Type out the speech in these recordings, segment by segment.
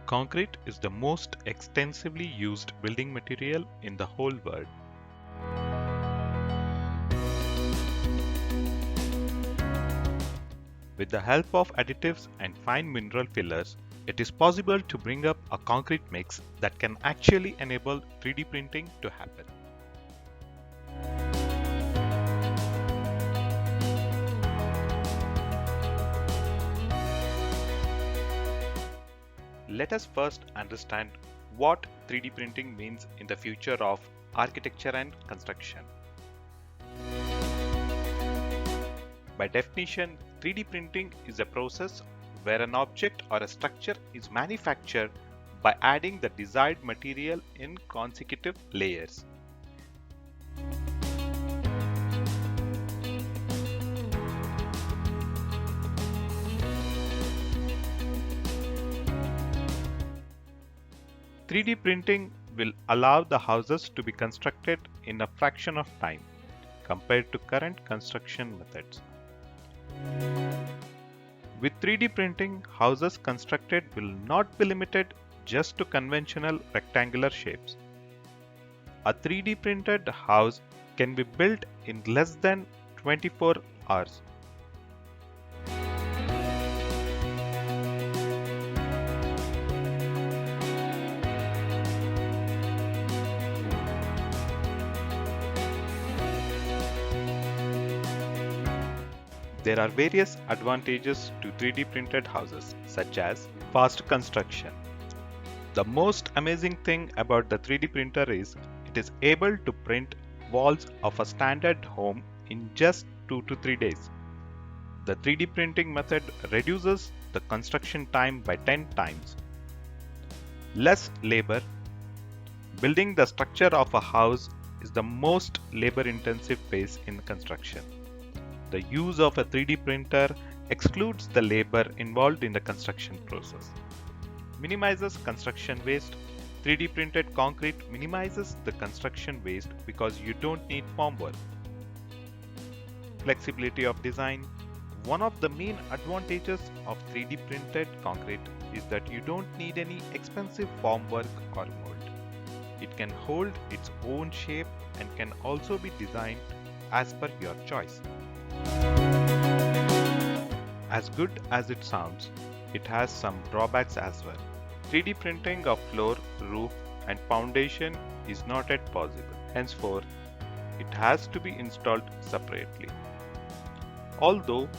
Concrete is the most extensively used building material in the whole world. With the help of additives and fine mineral fillers, it is possible to bring up a concrete mix that can actually enable 3D printing to happen. Let us first understand what 3D printing means in the future of architecture and construction. By definition, 3D printing is a process where an object or a structure is manufactured by adding the desired material in consecutive layers. Three-D printing will allow the houses to be constructed in a fraction of time compared to current construction methods. With 3D printing, houses constructed will not be limited just to conventional rectangular shapes. A 3D printed house can be built in less than 24 hours. There are various advantages to 3D printed houses, such as fast construction. The most amazing thing about the 3D printer is it is able to print walls of a standard home in just 2 to 3 days. The 3D printing method reduces the construction time by 10 times. Less labor. Building the structure of a house is the most labor-intensive phase in construction. The use of a 3D printer excludes the labor involved in the construction process. Minimizes construction waste. 3D printed concrete minimizes the construction waste because you don't need formwork. Flexibility of design. One of the main advantages of 3D printed concrete is that you don't need any expensive formwork or mold. It can hold its own shape and can also be designed as per your choice. As good as it sounds, it has some drawbacks as well. 3D printing of floor, roof, and foundation is not yet possible. Henceforth, it has to be installed separately. Although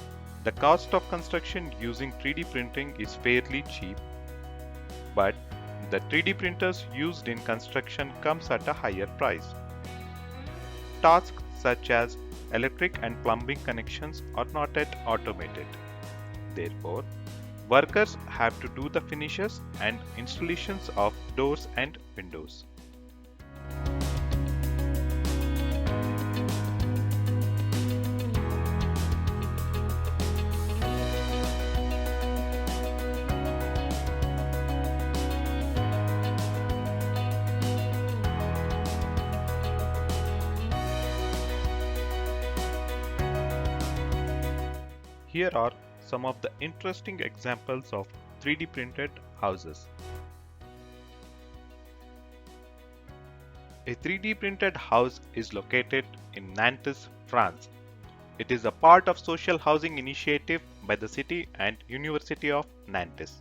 the cost of construction using 3D printing is fairly cheap, but the 3D printers used in construction comes at a higher price. Tasks such as electric and plumbing connections are not yet automated. Therefore, workers have to do the finishes and installations of doors and windows. Here are some of the interesting examples of 3D printed houses. A 3D printed house is located in Nantes, France. It is a part of social housing initiative by the city and University of Nantes.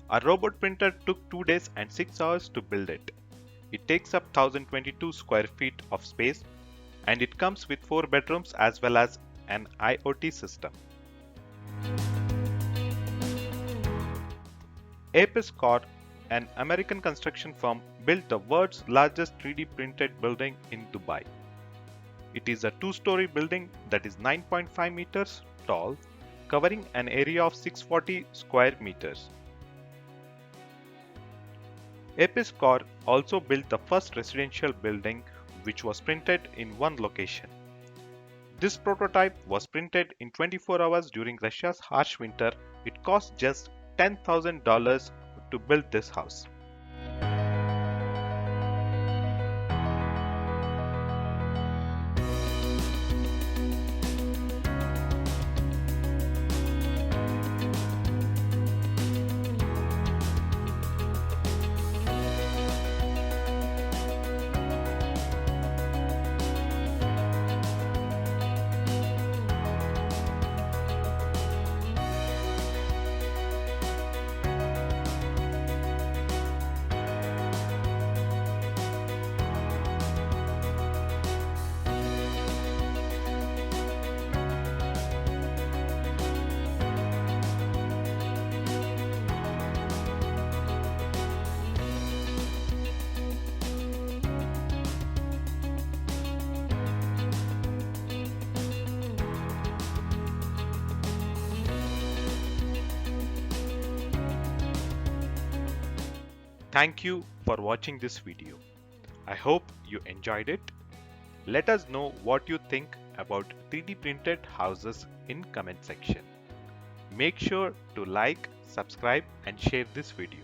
A robot printer took 2 days and 6 hours to build it. It takes up 1022 square feet of space and it comes with 4 bedrooms as well as an IoT system. Apis Cor, an American construction firm, built the world's largest 3D printed building in Dubai. It is a 2-story building that is 9.5 meters tall, covering an area of 640 square meters. Apis Cor also built the first residential building which was printed in one location. This prototype was printed in 24 hours during Russia's harsh winter. It cost just $10,000 to build this house. Thank you for watching this video. I hope you enjoyed it. Let us know what you think about 3D printed houses in comment section. Make sure to like, subscribe and share this video.